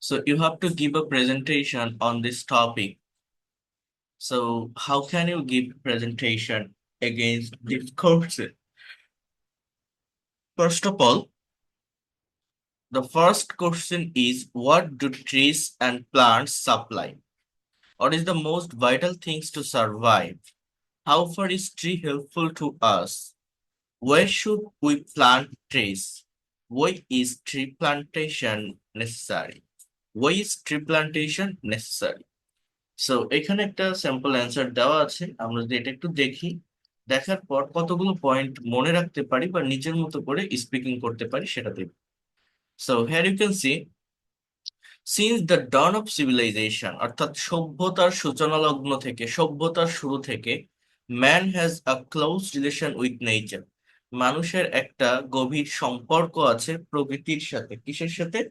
So you have to give a presentation on this topic. So how can you give presentation against this courses? First of all, the first question is what do trees and plants supply? What is the most vital things to survive? How far is tree helpful to us? Where should we plant trees? Why is tree plantation necessary? Why is tree plantation necessary? So এখানে একটা sample answer দেওয়া আছে, আমরা যদি এটা একটু দেখি, দেখার পর কতগুলো পয়েন্ট মনে রাখতে পারি বা নিজের মতো করে স্পিকিং করতে পারি সেটা দেখব। So here you can see since the dawn of civilisation, অর্থাৎ সভ্যতার সূচনা লগ্ন থেকে, সভ্যতার শুরু থেকে, man has a close relation with nature, মানুষের একটা গভীর সম্পর্ক আছে প্রকৃতির সাথে। কিসের সাথে?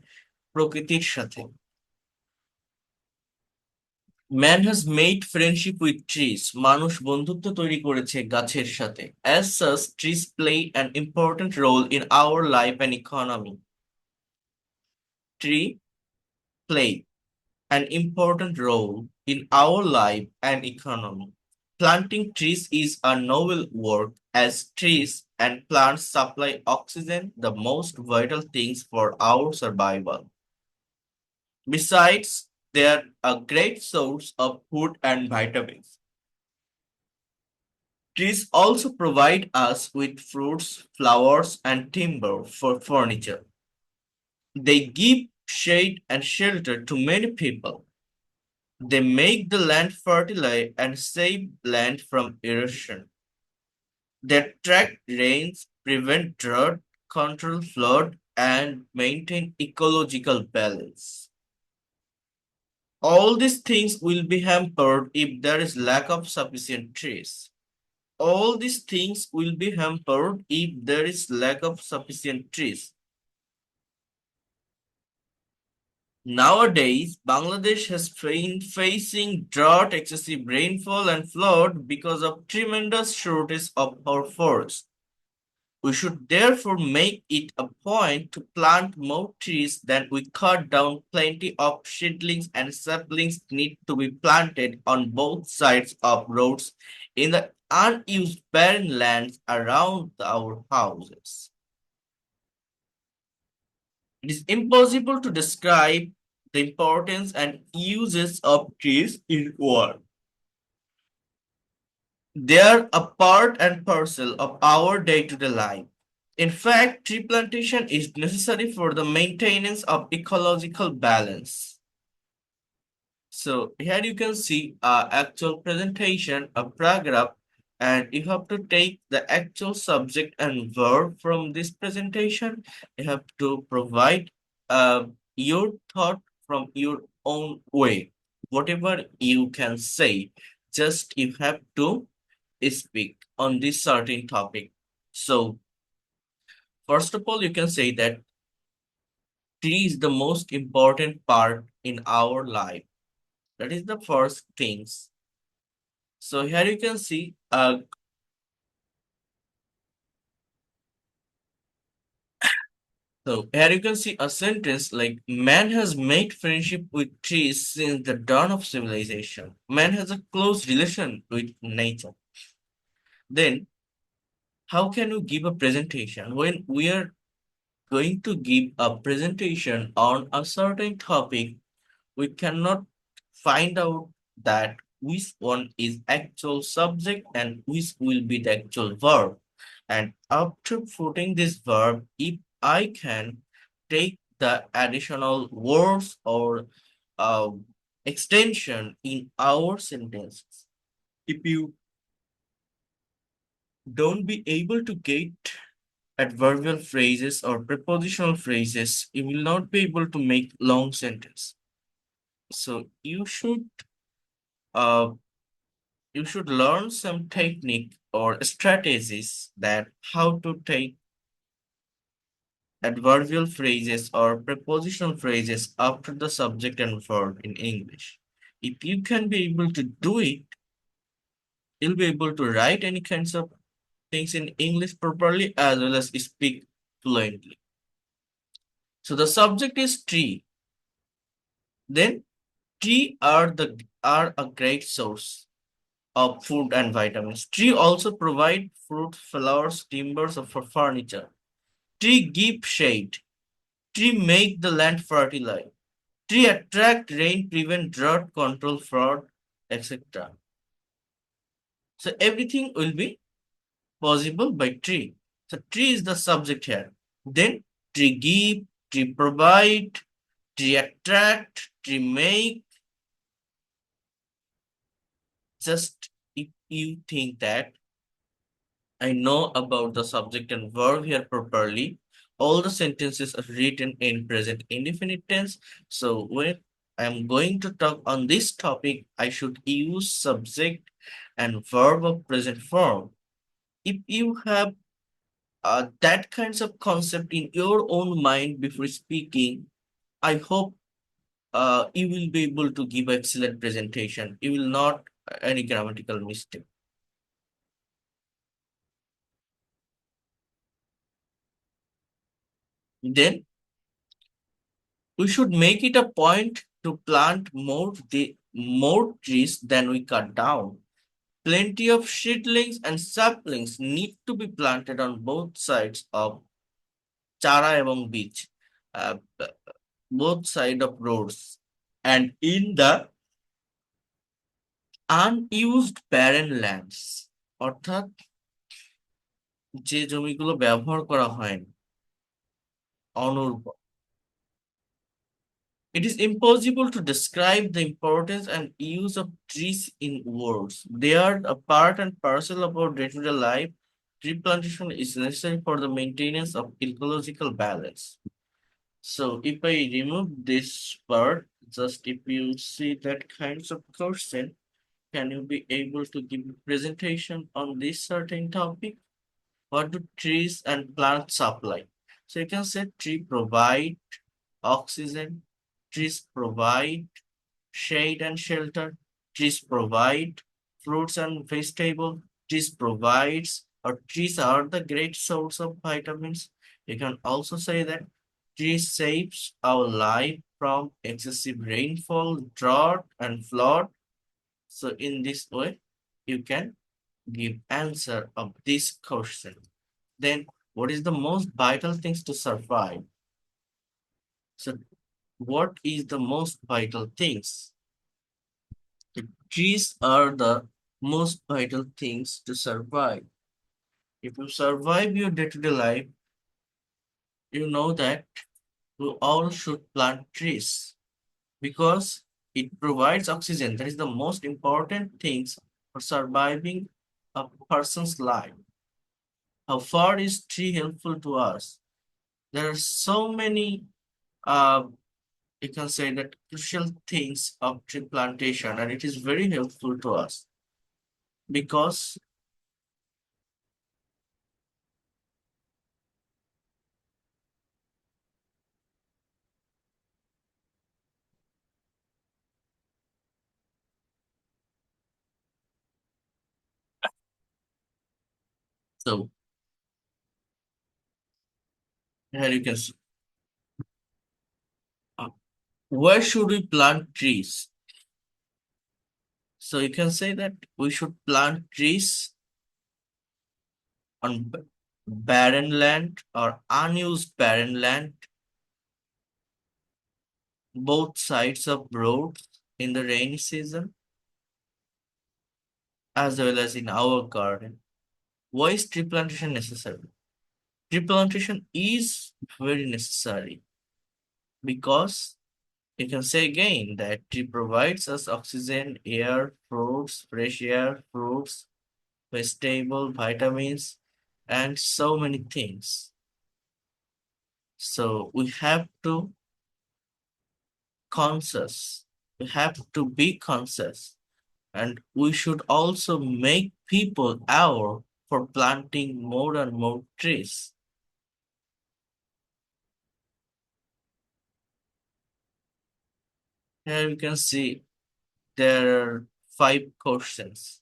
প্রকৃতির সাথে। Man has made friendship with trees, মানুষ বন্ধুত্ব তৈরি করেছে গাছের সাথে। As such trees play an important role in our life and economy. Tree play an important role in our life and economy. Planting trees is a noble work as trees and plants supply oxygen, the most vital things for our survival. Besides, they are a great source of food and vitamins. Trees also provide us with fruits, flowers, and timber for furniture. They give shade and shelter to many people. They make the land fertile and save land from erosion. They track rains, prevent drought, control flood, and maintain ecological balance. All these things will be hampered if there is lack of sufficient trees. All these things will be hampered if there is lack of sufficient trees. Nowadays, Bangladesh has been facing drought, excessive rainfall, and flood because of tremendous shortage of our forests. We should therefore make it a point to plant more trees than we cut down. Plenty of seedlings and saplings need to be planted on both sides of roads in the unused barren lands around our houses. It is impossible to describe the importance and uses of trees in words. They are a part and parcel of our day-to-day life. In fact, tree plantation is necessary for the maintenance of ecological balance. So here you can see actual presentation, a paragraph, and you have to take the actual subject and verb from this presentation. You have to provide your thought from your own way. Whatever you can say, just you have to speak on this certain topic. So first of all, you can say that tree is the most important part in our life. That is the first things. So here you can see a sentence like man has made friendship with trees since the dawn of civilization. Man has a close relation with nature. Then how can you give a presentation when we are going to give a presentation on a certain topic? We cannot find out that which one is actual subject and which will be the actual verb. And after putting this verb, if I can take the additional words or uh, extension in our sentences, if you don't be able to get adverbial phrases or prepositional phrases, you will not be able to make long sentence. So uh, you should learn some technique or strategies that how to take adverbial phrases or prepositional phrases after the subject and verb in English. If you can be able to do it, you'll be able to write any kinds of things in English properly as well as speak fluently. So the subject is tree. Then tree are a great source of food and vitamins. Tree also provide fruit, flowers, timbers for furniture. Tree give shade. Tree make the land fertile. Tree attract rain, prevent drought, control fraud, etc. So everything will be possible by tree. So tree is the subject here. Then tree give, tree provide, tree attract, tree make. Just if you think that I know about the subject and verb here properly, all the sentences are written in present indefinite tense. So when I'm going to talk on this topic, I should use subject and verb of present form. If you have that kinds of concept in your own mind before speaking, I hope you will be able to give excellent presentation. You will not any grammatical mistake. Then we should make it a point to plant more trees than we cut down. Plenty of seedlings and saplings need to be planted on both sides of Chara এবং beach, uh, both side of roads, and in the unused barren lands, অর্থাৎ যে জমিগুলো ব্যবহার করা হয়নি, অনুর্বর. It is impossible to describe the importance and use of trees in words. They are a part and parcel of our day-to-day life. Tree plantation is necessary for the maintenance of ecological balance. So if I remove this part, just if you see that kinds of question, can you be able to give a presentation on this certain topic? What do trees and plants supply? So you can say tree provide oxygen, trees provide shade and shelter, trees provide fruits and vegetables, trees provides or trees are the great source of vitamins. You can also say that trees saves our life from excessive rainfall, drought and flood. So in this way, you can give answer of this question. Then what is the most vital things to survive? So what is the most vital things? The trees are the most vital things to survive. If you survive your day-to-day life, you know that you all should plant trees because it provides oxygen. That is the most important things for surviving a person's life. How far is tree helpful to us? There are so many uh, you can say that crucial things of tree plantation, and it is very helpful to us because so here you can see uh, where should we plant trees? So you can say that we should plant trees on barren land or unused barren land, both sides of roads in the rainy season, as well as in our garden. Why is tree plantation necessary? Tree plantation is very necessary because you can say again that tree provides us oxygen, air, fruits, fresh air, fruits, vegetable, vitamins, and so many things. So we have to conscious. We have to be conscious, and we should also make people aware for planting more and more trees. Here you can see there are 5 questions.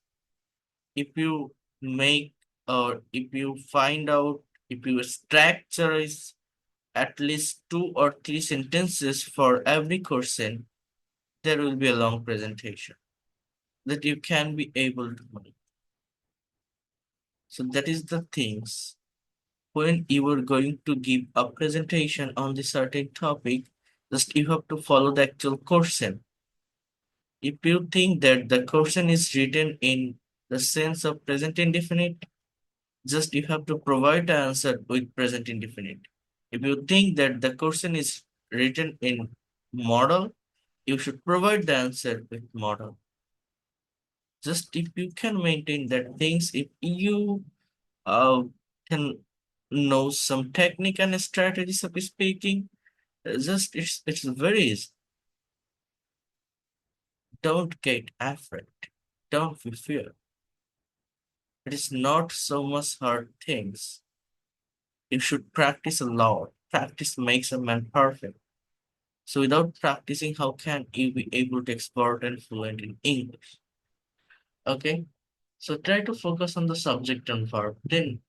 If you make or if you find out, if you structure is at least 2 or 3 sentences for every question, there will be a long presentation that you can be able to make. So that is the things when you are going to give a presentation on the certain topic, just you have to follow the actual question. If you think that the question is written in the sense of present indefinite, just you have to provide the answer with present indefinite. If you think that the question is written in model, you should provide the answer with model. Just if you can maintain that things, if you uh, can know some technique and strategies of speaking, just it's very easy. Don't get afraid. Don't be fear. It is not so much hard things. You should practice a lot. Practice makes a man perfect. So without practicing, how can you be able to expert and fluent in English? Okay. So try to focus on the subject and verb. Then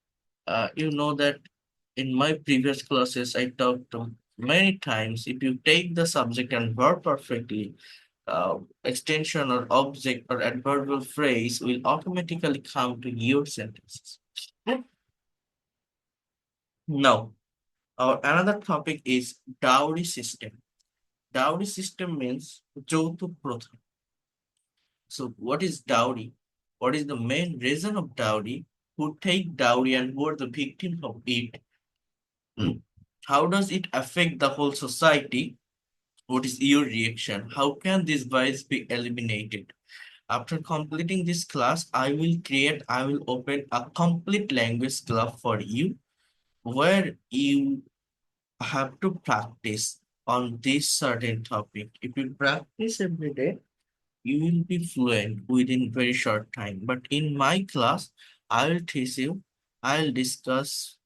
you know that in my previous classes, I talked many times. If you take the subject and verb perfectly, extension or object or adverbial phrase will automatically come to your sentences. Now, our another topic is dowry system. Dowry system means যৌতুক প্রথা. So, what is dowry? What is the main reason of dowry? Who take dowry and who are the victims of it? How does it affect the whole society? What is your reaction? How can this bias be eliminated? After completing this class, I will open a complete language club for you where you have to practice on this certain topic. If you practice every day, you will be fluent within very short time. But in my class, I will teach you, I'll discuss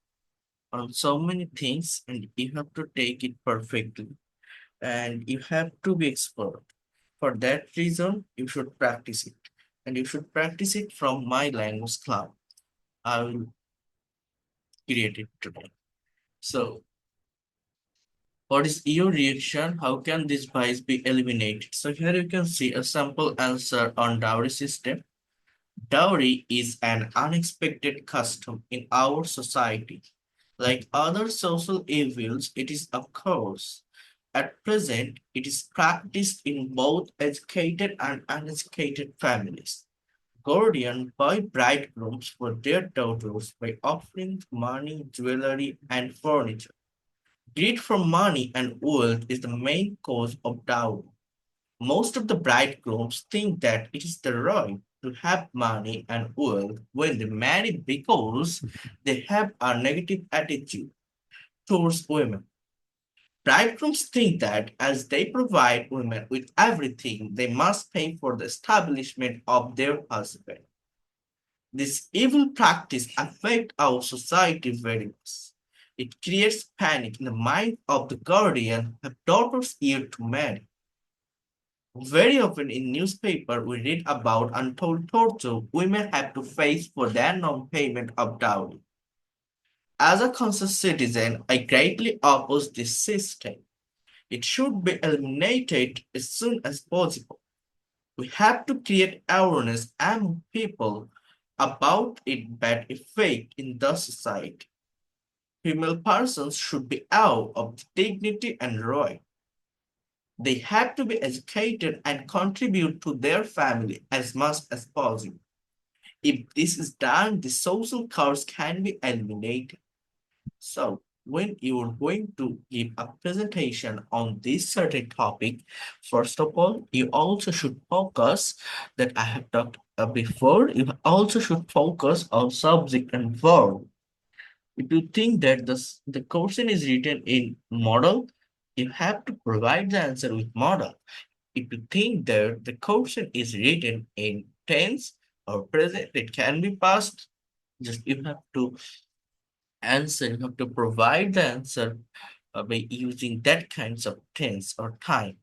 on so many things and you have to take it perfectly and you have to be expert. For that reason, you should practice it and you should practice it from my language club. I will create it today. So, what is your reaction? How can this bias be eliminated? So here you can see a sample answer on dowry system. Dowry is an unexpected custom in our society. Like other social evils, it is a curse. At present, it is practiced in both educated and uneducated families. Guardian buy bridegrooms for their daughters by offering money, jewelry, and furniture. Greed for money and wealth is the main cause of dowry. Most of the bridegrooms think that it is the right to have money and wealth when they marry because they have a negative attitude towards women. Bridegrooms think that as they provide women with everything, they must pay for the establishment of their husband. This evil practice affects our society very much. It creates panic in the mind of the guardian have daughters yet to marry. Very often in newspaper we read about untold torture women have to face for their non-payment of dowry. As a conscious citizen, I greatly oppose this system. It should be eliminated as soon as possible. We have to create awareness among people about its bad effect in the society. Female persons should be out of dignity and right. They have to be educated and contribute to their family as much as possible. If this is done, the social curse can be eliminated. So, when you are going to give a presentation on this certain topic, first of all, you also should focus that I have talked before. You also should focus on subject and verb. If you think that the question is written in model, you have to provide the answer with model. If you think that the question is written in tense or present, it can be past. Just you have to answer, you have to provide the answer by using that kinds of tense or time.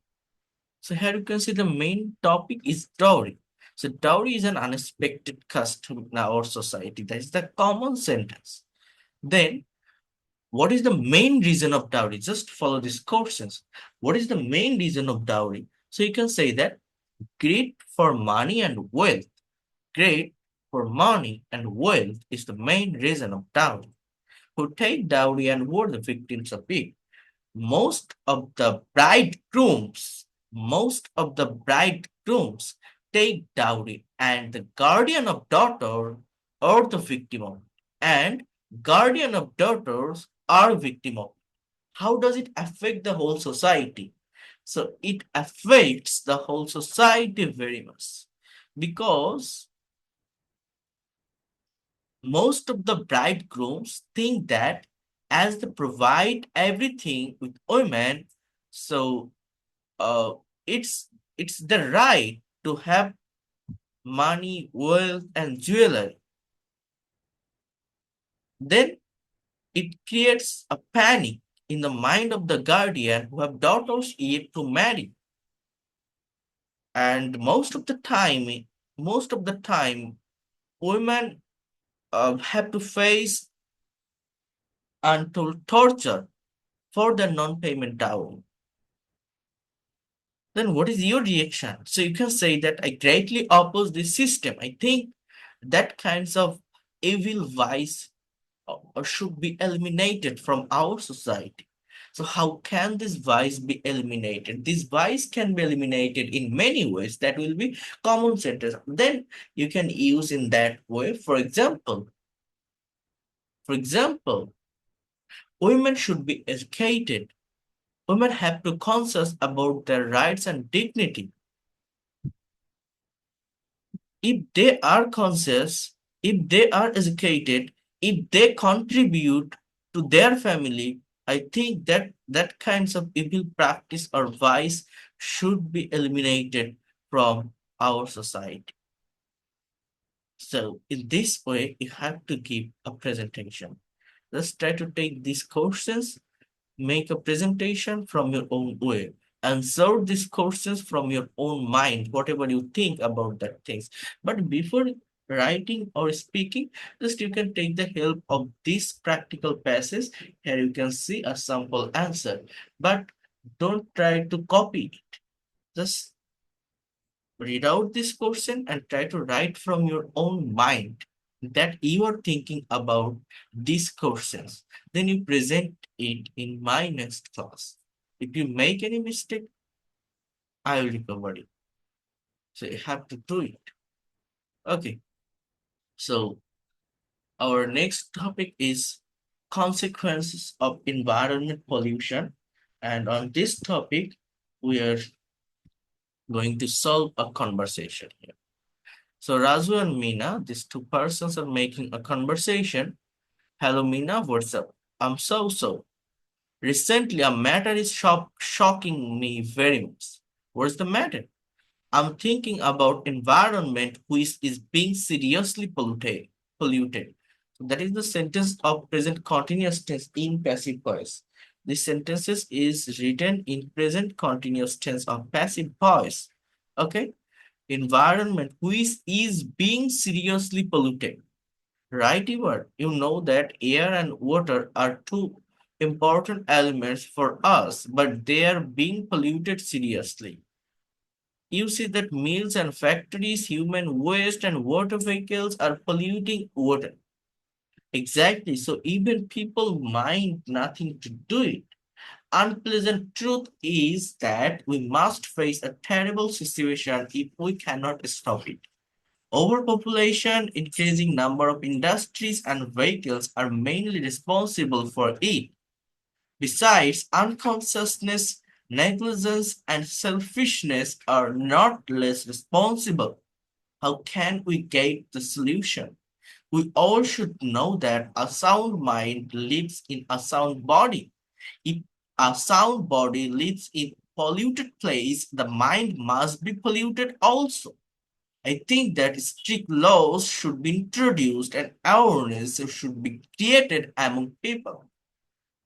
So here you can see the main topic is dowry. So dowry is an unexpected custom in our society. That is the common sentence. Then what is the main reason of dowry? Just follow these questions. What is the main reason of dowry? So you can say that greed for money and wealth. Greed for money and wealth is the main reason of dowry. Who take dowry and were the victims of it. Most of the bridegrooms take dowry, and the guardian of daughter are the victim of it. And guardian of daughters are victim of it. How does it affect the whole society? So it affects the whole society very much because most of the bridegrooms think that as they provide everything with women, so uh, it's it's the right to have money, wealth, and jewelry. Then it creates a panic in the mind of the guardian who have daughters yet to marry. And most of the time, women have to face untold torture for the non-payment dowry. Then what is your reaction? So you can say that I greatly oppose this system. I think that kinds of evil vice should be eliminated from our society. So how can this vice be eliminated? This vice can be eliminated in many ways. That will be common sentence. Then you can use in that way. For example, women should be educated. Women have to conscious about their rights and dignity. If they are conscious, if they are educated, if they contribute to their family, I think that that kinds of evil practice or vice should be eliminated from our society. So in this way, you have to give a presentation. Let's try to take these questions, make a presentation from your own way, answer these questions from your own mind, whatever you think about that things. But before writing or speaking, just you can take the help of this practical passage. Here you can see a sample answer, but don't try to copy it. Just read out this question and try to write from your own mind that you are thinking about these questions. Then you present it in my next class. If you make any mistake, I will recover it. So you have to do it. Okay. So our next topic is consequences of environment pollution. And on this topic, we are going to solve a conversation here. So Raju and Meena, these two persons are making a conversation. Hello Meena, what's up? I'm so. Recently, a matter is shocking me very much. What's the matter? I'm thinking about environment which is being seriously polluted. So that is the sentence of present continuous tense in passive voice. This sentences is written in present continuous tense of passive voice. Okay? Environment which is being seriously polluted. Right, Ivar? You know that air and water are two important elements for us, but they are being polluted seriously. You see that mills and factories, human waste, and water vehicles are polluting water. Exactly. So even people mind nothing to do it. Unpleasant truth is that we must face a terrible situation if we cannot stop it. Overpopulation, increasing number of industries and vehicles are mainly responsible for it. Besides, unconsciousness, negligence, and selfishness are not less responsible. How can we get the solution? We all should know that a sound mind lives in a sound body. If a sound body lives in polluted place, the mind must be polluted also. I think that strict laws should be introduced and awareness should be created among people.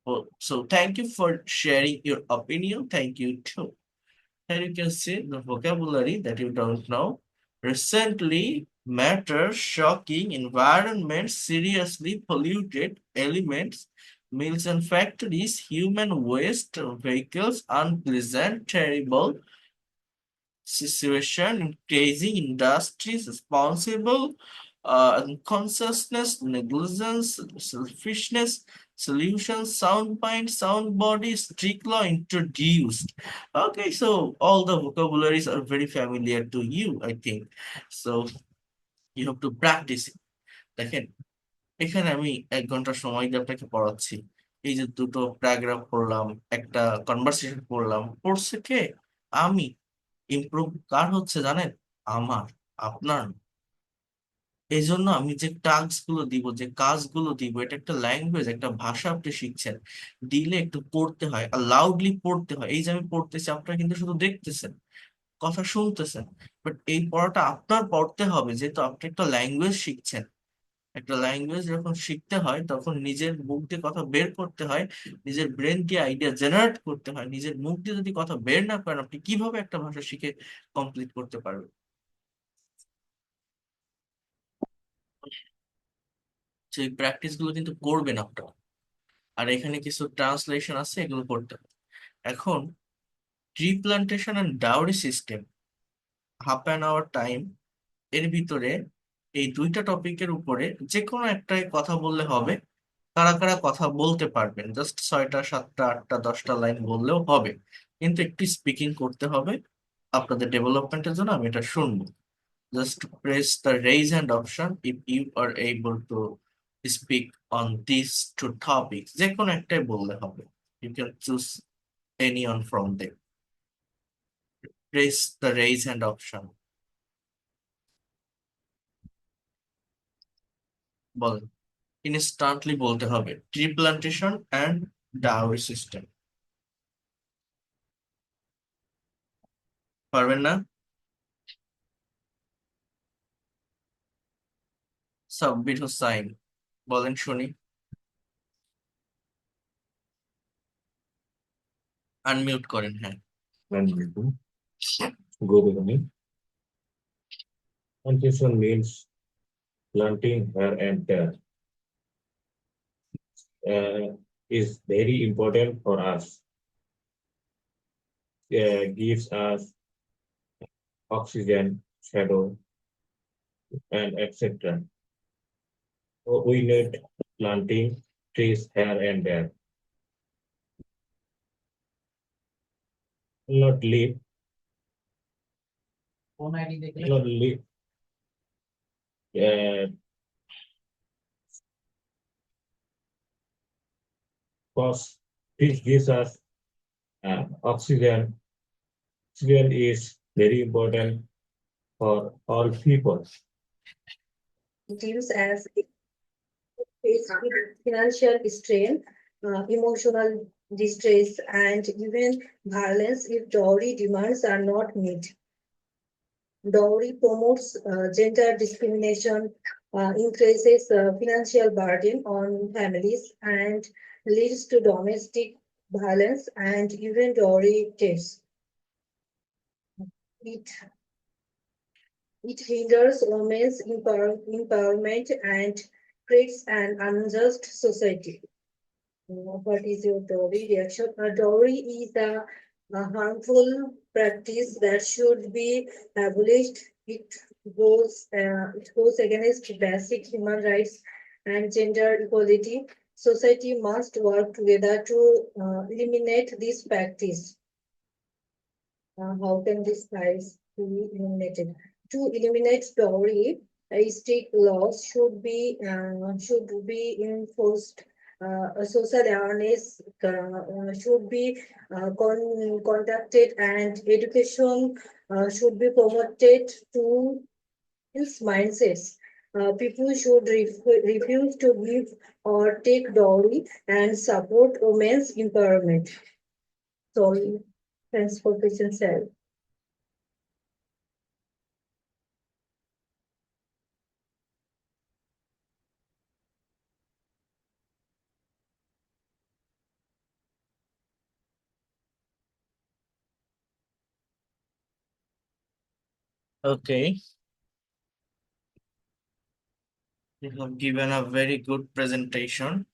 Well, so thank you for sharing your opinion. Thank you too. And you can see the vocabulary that you don't know. Recently, matter, shocking, environment, seriously polluted elements, mills and factories, human waste, vehicles, unpleasant, terrible, situation, increasing industries responsible, unconsciousness, negligence, selfishness, solutions, sound mind, sound body, strict law introduced. Okay, so all the vocabularies are very familiar to you, I think. So you have to practice it. দেখেন, এখানে আমি 1 ঘন্টা সময় দিয়ে আপনাকে পড়াচ্ছি। এই যে দুটো প্যারাগ্রাফ পড়লাম, একটা কনভারসেশন পড়লাম, পড়ছে কে? আমি। ইমপ্রুভ কার হচ্ছে জানেন? আমার, আপনার। এই জন্য আমি যে টাস্ক গুলো দিব, যে কাজগুলো দিব, এটা একটা ল্যাঙ্গুয়েজ, একটা ভাষা আপনি শিখছেন। দিলে একটু পড়তে হয়, আর লাউডলি পড়তে হয়। এই যে আমি পড়তেছি, আপনারা কিন্তু শুধু দেখতেছেন, কথা শুনতেছেন, বাট এই পড়াটা আপনার পড়তে হবে, যেহেতু আপনি একটা ল্যাঙ্গুয়েজ শিখছেন। একটা ল্যাঙ্গুয়েজ যখন শিখতে হয়, তখন নিজের মুখ দিয়ে কথা বের করতে হয়, নিজের ব্রেন দিয়ে আইডিয়া জেনারেট করতে হয়। নিজের মুখ দিয়ে যদি কথা বের না করেন, আপনি কিভাবে একটা ভাষা শিখে কমপ্লিট করতে পারবেন? সেই প্র্যাকটিস গুলো কিন্তু করবেন আপনারা। আর এখানে কিছু ট্রান্সলেশন আছে, এগুলো করতে হবে। এখন tree plantation and dowry system, half time এর ভিতরে এই দুইটা টপিকের উপরে যে কোনো একটাই কথা বললে হবে। কারা কারা কথা বলতে পারবেন? জাস্ট 6টা 7টা 8টা 10টা লাইন বললেও হবে, কিন্তু একটু স্পিকিং করতে হবে। আপনাদের ডেভেলপমেন্টের জন্য আমি এটা শুনবো। Just press the raise hand option if you are able to speak on this to topic. যে কোনো একটাই বললে হবে। You can choose any one from them. Press the raise hand option. বলেন। ইনস্ট্যান্টলি বলতে হবে, tree plantation and dowry system. পারবেন না? সাব্বির হোসাইন, বলেন শুনি। আনমিউট করেন, হ্যাঁ। And good evening. Plantation means planting here and there. Is very important for us. Gives us oxygen, shadow, and etc. So we need planting trees here and there. Not leave, not leave. Uh, Cause trees gives us oxygen. Oxygen is very important for all people. Teams as faced with financial strain, emotional distress, and even violence if dowry demands are not met. Dowry promotes gender discrimination, increases financial burden on families, and leads to domestic violence and even dowry deaths. It, it hinders women's empowerment and creates an unjust society. What is your dowry reaction? A dowry is a harmful practice that should be abolished. It goes against basic human rights and gender equality. Society must work together to eliminate this practice. How can this price be eliminated? To eliminate dowry, strict laws should be enforced. A social awareness should be conducted, and education should be promoted to its mindsets. People should refuse to give or take dowry and support women's empowerment. Sorry, thanks for patience. Okay, you have given a very good presentation,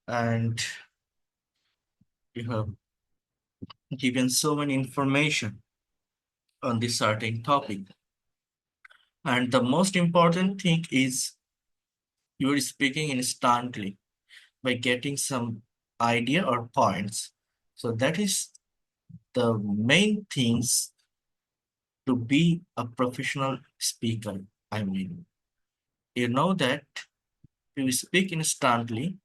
and you have given so many information. on this certain topic. And the most important thing is you are speaking instantly by getting some idea or points. So that is the main things to be a professional speaker. I mean, you know that if you speak instantly,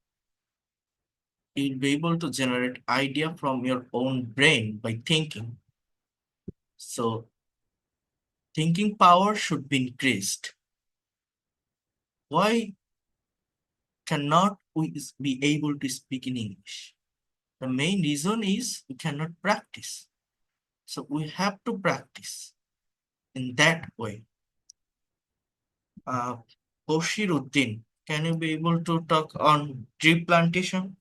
you'll be able to generate idea from your own brain by thinking. So thinking power should be increased. Why cannot we be able to speak in English? The main reason is we cannot practice. So we have to practice in that way. Uh, Boshiruddin, can you be able to talk on tree plantation?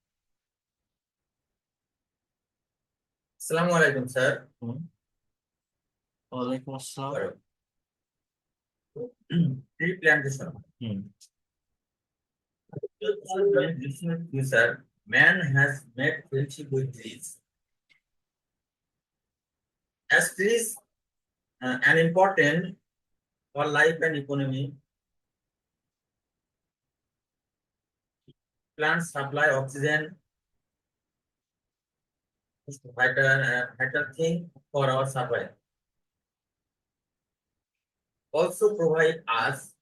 Assalamu alaikum, sir. Hmm. Walaikum assalam. Tree plantation. Hmm. Sir, man has made friendship with trees. As trees an important for life and economy, plants supply oxygen, vital thing for our survival. Also provide us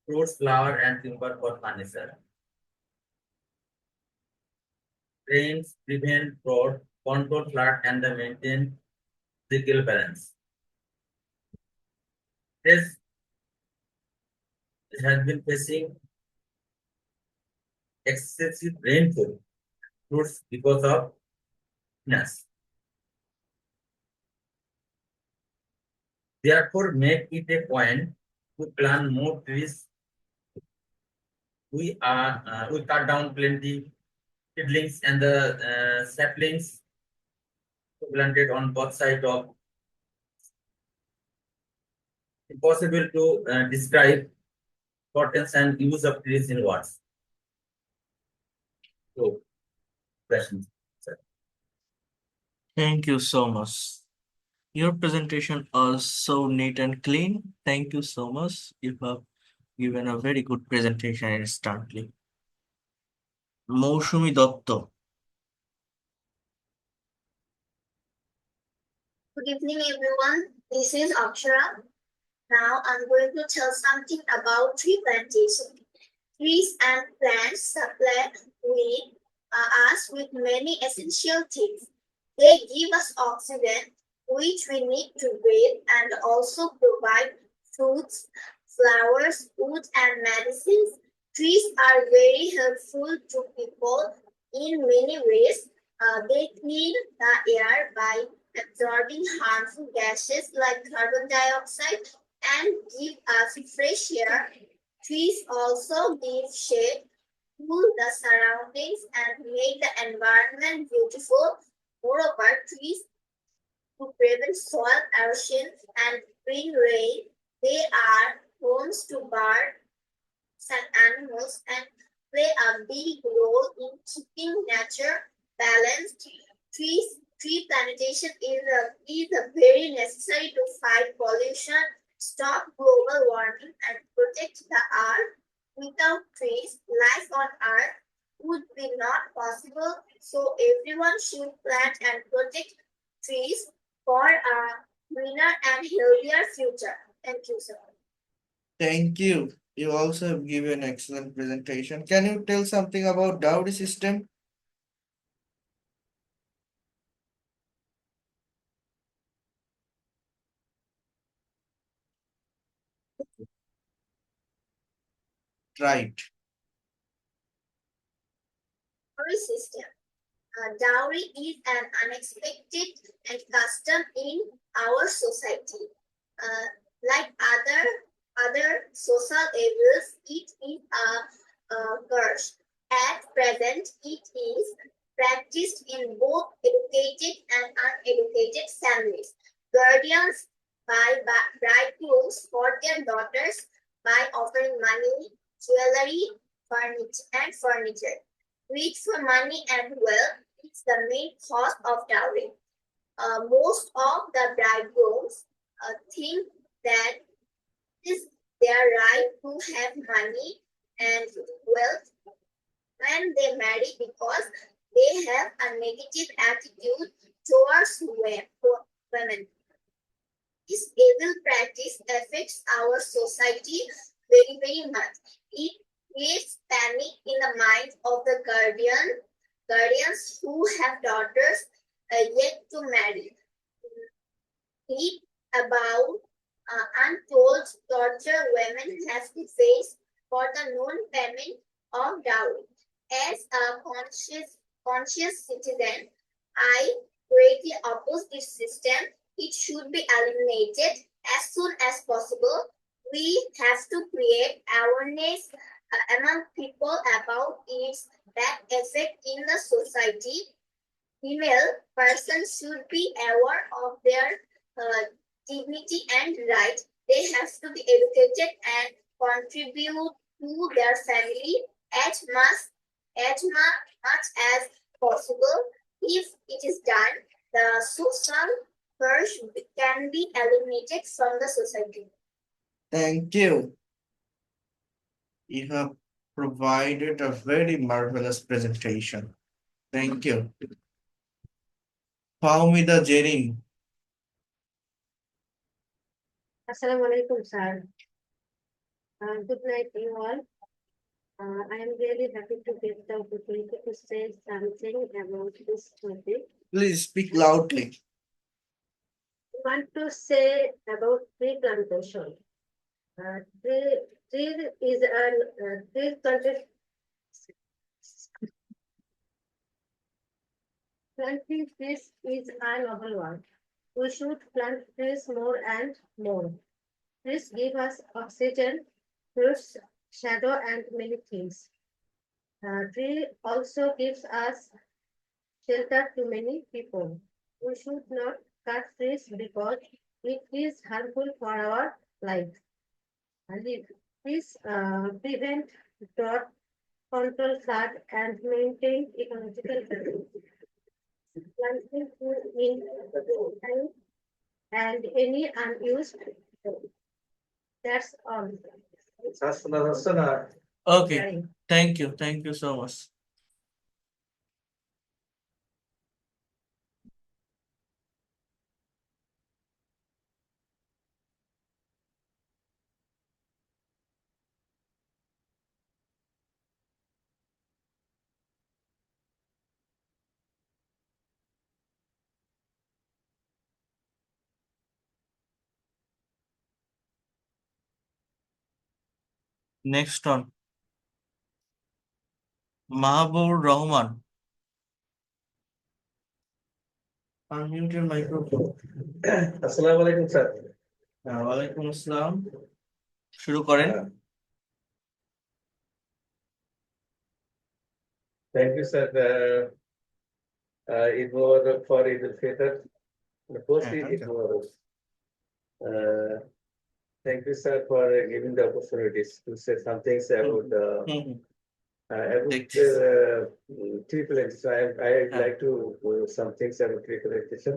fruits, flower, and timber for furniture. Rains prevent drought, control flood, and maintain cycle balance. This has been facing excessive rainfall fruits because of ness. Therefore, make it a point to plant more trees. We cut down plenty seedlings and the saplings planted on both sides of. Impossible to describe importance and use of trees in words. So, questions, sir. Thank you so much. Your presentation was so neat and clean. Thank you so much. You have given a very good presentation instantly. Moushumi Dotto. Good evening, everyone. This is Akshara. Now I'm going to tell something about tree plantation. Trees and plants supply us with many essential things. They give us oxygen, which we need to breathe, and also provide fruits, flowers, wood, and medicines. Trees are very helpful to people in many ways. They clean the air by absorbing harmful gases like carbon dioxide and give us fresh air. Trees also give shade, cool the surroundings, and make the environment beautiful. Moreover, trees to prevent soil erosion and bring rain. They are homes to birds and animals and play a big role in keeping nature balanced. Tree plantation is a very necessary to fight pollution, stop global warming, and protect the earth. Without trees, life on earth would be not possible. So everyone should plant and protect trees for a greener and healthier future. Thank you, sir. Thank you. You also have given excellent presentation. Can you tell something about dowry system? Right. Dowry system. Dowry is an unexpected and custom in our society. Uh, like other social evils, it is a curse. At present, it is practiced in both educated and uneducated families. Guardians buy bridegrooms for their daughters by offering money, jewelry, furniture. Greed for money and wealth is the main cause of dowry. most of the bridegrooms think that it is their right to have money and wealth when they marry because they have a negative attitude towards women. This evil practice affects our society very, very much. It creates panic in the minds of the guardians who have daughters yet to marry. Read about untold torture women have to face for the non-payment of dowry. As a conscious citizen, I greatly oppose this system. It should be eliminated as soon as possible. We have to create awareness among people about its bad effect in the society. Female persons should be aware of their dignity and rights. They have to be educated and contribute to their family as much as possible. If it is done, the social curse can be eliminated from the society. Thank you. You have provided a very marvelous presentation. Thank you. Fahmida Jerin. Assalamualaikum, sir. Good night, you all. I am really happy to get the opportunity to say something about this topic. Please speak loudly. I want to say about tree plantation. Tree is a tree plantation. Planting trees is a noble one. We should plant trees more and more. Trees give us oxygen, fruits, shadow, and many things. Tree also gives us shelter to many people. We should not cut trees because it is harmful for our life. Trees prevent drought, control flood, and maintain ecological balance. Planting food in time and any unused. That's all. Okay. Sorry. Thank you. Thank you so much. Next one. Mahabur Rahman. Unmute your microphone. আসসালামু আলাইকুম sir ওয়ালাইকুম আসসালাম। শুরু করেন। Thank you, sir. Eid Mubarak for Eid al-Fitr. Firstly, thank Eid you. Mubarak. Thank you, sir, for giving the opportunities to say some things about tree plantation. I'd like to do some things about tree plantation.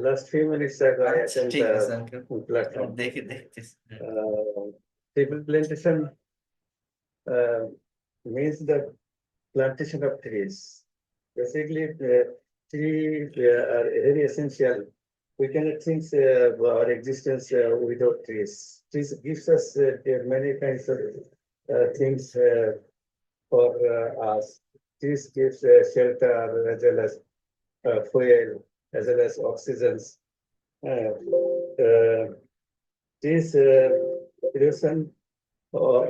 Last few minutes ago, I attended ঠিক আছে uncle. the platform. দেখতেছি। Tree plantation means the plantation of trees. Basically, trees are very essential. We cannot think our existence without trees. Trees gives us many kinds of things for us. Trees gives shelter as well as fuel, as well as oxygen. Trees production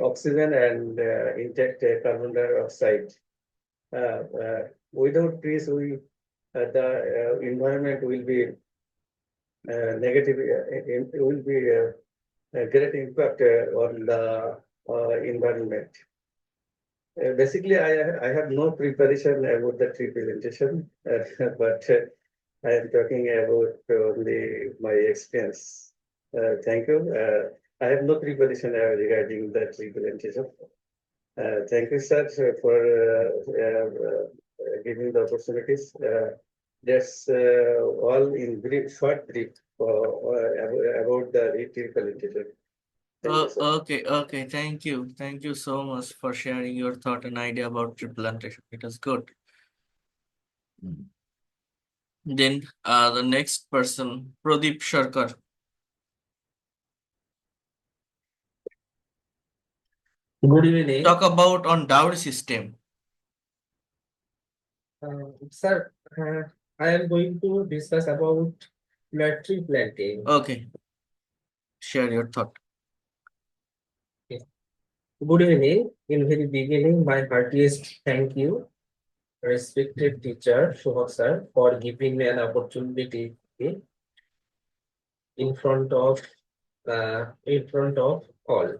oxygen and intact carbon dioxide. Without trees, the environment will be negative. It will be a great impact on the environment. Basically, I have no preparation about the tree plantation, but I am talking about only my experience. Thank you. I have no preparation regarding the tree plantation. Thank you, sir, for giving the opportunities. That's all in brief, short brief about the rhetorical literature. Thank you, sir. Okay. Thank you so much for sharing your thought and idea about replantation. It was good. Then the next person, Pradeep Sharkar, Good evening, talk about on dowry system. sir. I am going to discuss about tree planting. Okay, share your thought. Okay. Good evening. In very beginning, my heartiest thank you, respected teacher Shubhak sir, for giving me an opportunity in front of all.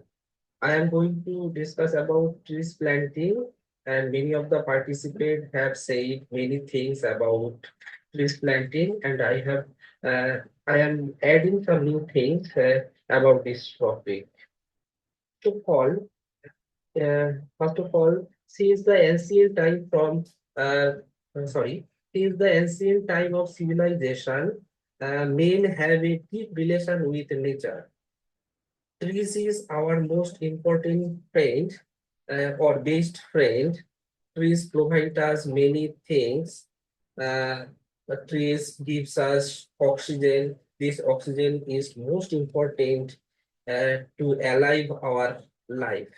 I am going to discuss about trees planting, and many of the participants have said many things about trees planting, and I am adding some new things about this topic. To all, first of all, since the ancient time since the ancient time of civilization, men have a deep relation with nature. Trees is our most important friend or best friend. Trees provide us many things. Trees gives us oxygen. This oxygen is most important to alive our life.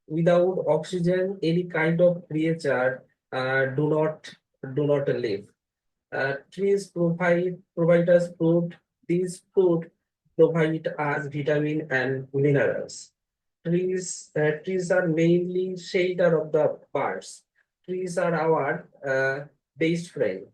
Without oxygen, any kind of creature do not live. Trees provide us food. These food provide us vitamin and minerals. Trees are mainly shelter of the birds. Trees are our best friend.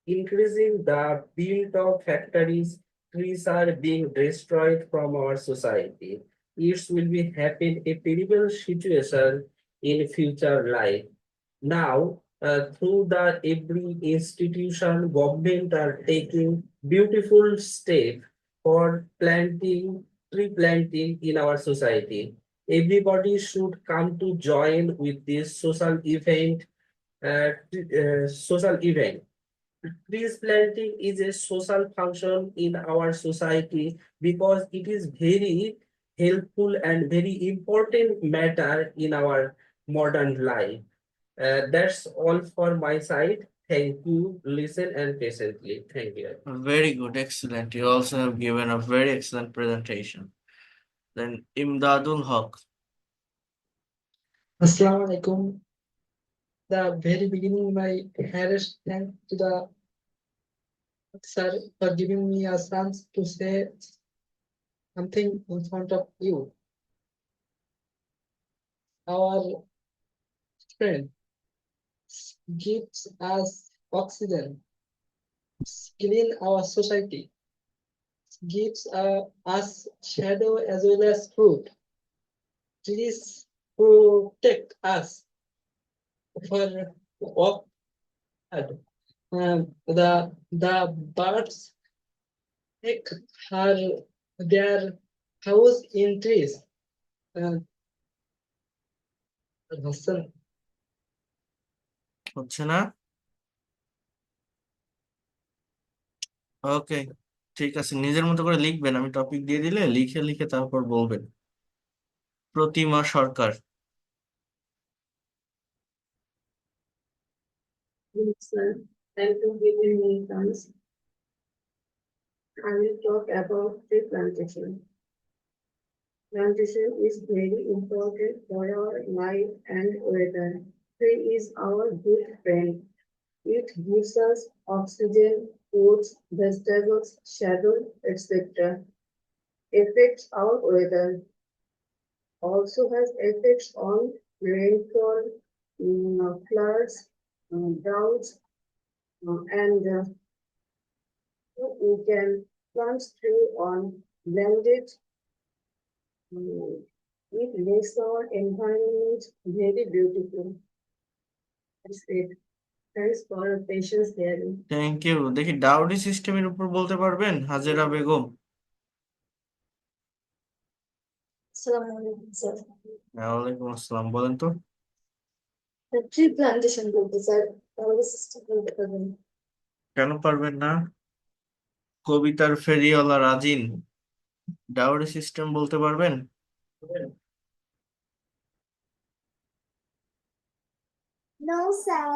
Increasing the build of factories, trees are being destroyed from our society. It will be happen a terrible situation in future life. Now, through the every institution, government are taking beautiful step for tree planting in our society. Everybody should come to join with this social event. Trees planting is a social function in our society because it is very helpful and very important matter in our modern life. That's all for my side. Thank you. Listen and patiently. Thank you. Very good, excellent. You also have given a very excellent presentation. Then Imdadul Haq. Assalamu alaikum. The very beginning, my highest thanks to the sir for giving me a chance to say something in front of you. Our friend gives us oxygen, clean our society, gives us shadow as well as fruit. Trees protect us for what the birds make their house in trees. Hassan, হচ্ছে না? ওকে, ঠিক আছে, নিজের মতো করে লিখবেন। আমি topic দিয়ে দিলে লিখে লিখে তারপর বলবেন। প্রতিমা সরকার। Sir, thank you for giving me chance. I will talk about tree plantation. Plantation is very important for our life and weather. Tree is our good friend. It gives us oxygen, fruits, vegetables, shadow, etc. Affects our weather. Also has effects on rainfall, floods, droughts, and we can plant tree on blended. It makes our environment very beautiful. That's it. Thanks for your patience hearing. Thank you. দেখি dowry সিস্টেমের উপর বলতে পারবেন Hajera Begum? Assalamu alaikum, sir. ওয়ালাইকুম আসসালাম, বলেন তো। The tree plantation বলতে স্যার, তাহলে সিস্টেম বলতে পারবেন। কেন পারবেন না? কবিতার ফেরিওয়ালা রাজিন, ডাউরি সিস্টেম বলতে পারবেন? No, sir.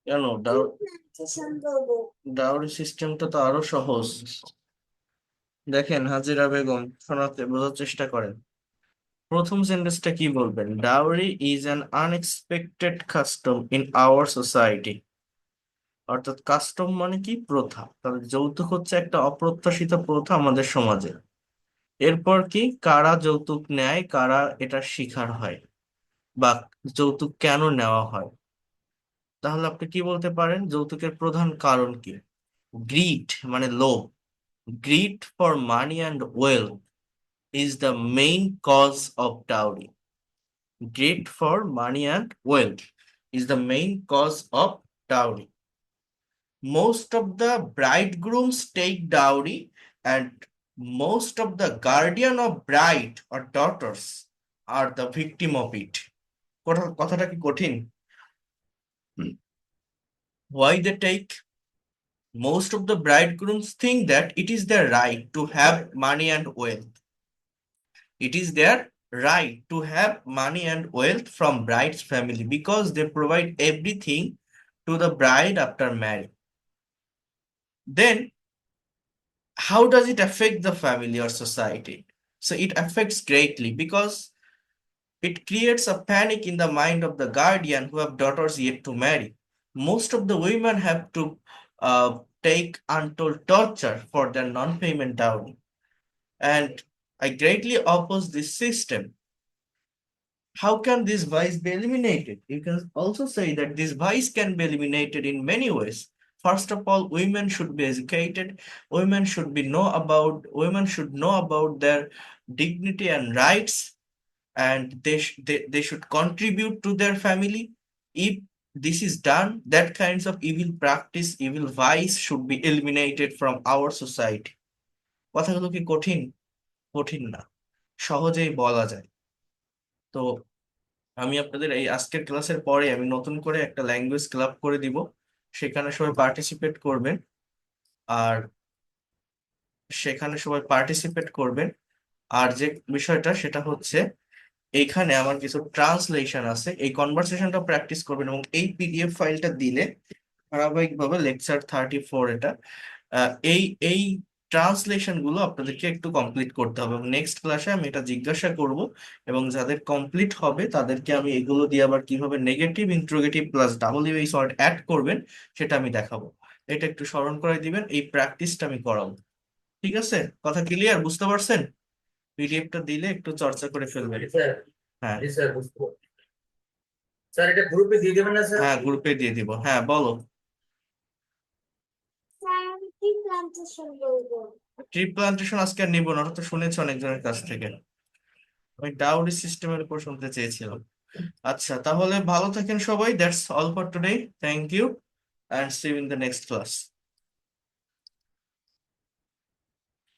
কেন? Plantation বলবো। ডাউরি সিস্টেমটা তো আরো সহজ। দেখেন হাজিরা বেগম, শোনাতে বোঝার চেষ্টা করেন। প্রথম সেন্টেন্সটা কি বলবেন? Dowry is an unexpected custom in our society. অর্থাৎ কাস্টম মানে কি? প্রথা। তাহলে যৌতুক হচ্ছে একটা অপ্রত্যাশিত প্রথা আমাদের সমাজে। এরপর কি? কারা যৌতুক নেয়, কারা এটার শিকার হয়, বা যৌতুক কেন নেওয়া হয়। তাহলে আপনি কি বলতে পারেন? যৌতুকের প্রধান কারণ কি? গ্রিড মানে লোভ। Grid for money and wealth is the main cause of dowry. Greed for money and wealth is the main cause of dowry. Most of the bridegrooms take dowry, and most of the guardian of bride or daughters are the victim of it. কথাটা কি কঠিন? Why they take? Most of the bridegrooms think that it is their right to have money and wealth. It is their right to have money and wealth from bride's family because they provide everything to the bride after marriage. Then, how does it affect the family or society? So, it affects greatly because it creates a panic in the mind of the guardian who have daughters yet to marry. Most of the women have to take untold torture for their non-payment dowry. And I greatly oppose this system. How can this vice be eliminated? You can also say that this vice can be eliminated in many ways. First of all, women should be educated. Women should know about their dignity and rights, and they should contribute to their family. If this is done, that kinds of evil practice, evil vice should be eliminated from our society. কথাগুলো কি কঠিন? কঠিন না, সহজেই বলা যায়। তো আমি আপনাদের এই আজকের ক্লাসের পরে আমি নতুন করে একটা ল্যাঙ্গুয়েজ ক্লাব করে দিব, সেখানে সবাই পার্টিসিপেট করবেন। আর আর যে বিষয়টা সেটা হচ্ছে, এইখানে আমার কিছু ট্রান্সলেশন আছে, এই কনভারসেশনটা প্র্যাকটিস করবেন এবং এই পিডিএফ ফাইলটা দিলে ধারাবাহিকভাবে লেকচার 34 এটা এই এই ট্রান্সলেশন গুলো আপনাদেরকে একটু কমপ্লিট করতে হবে, এবং নেক্সট ক্লাসে আমি এটা জিজ্ঞাসা করব, এবং যাদের কমপ্লিট হবে তাদেরকে আমি এগুলো দিয়ে আবার কিভাবে negative, interrogative plus WH word add করবেন সেটা আমি দেখাবো। এটা একটু স্মরণ করে দিবেন, এই প্র্যাকটিসটা আমি করাবো। ঠিক আছে? কথা ক্লিয়ার? বুঝতে পারছেন? পিডিএফটা দিলে একটু চর্চা করে ফেলবেন। স্যার, হ্যাঁ জি স্যার, বুঝতে পারছি। স্যার, এটা গ্রুপে দিয়ে দেবেন না স্যার? হ্যাঁ, গ্রুপে দিয়ে দিব। হ্যাঁ বলো। স্যার, আমি কি প্ল্যান্টেশন বলবো? ট্রি প্লান্টেশন আজকে আর নিব না, ওটা তো শুনেছি অনেকজনের কাছ থেকে। আমি ডাউরি সিস্টেমের উপর শুনতে চেয়েছিলাম। আচ্ছা, তাহলে ভালো থাকেন সবাই। That's all for today. Thank you, and see you in the next class.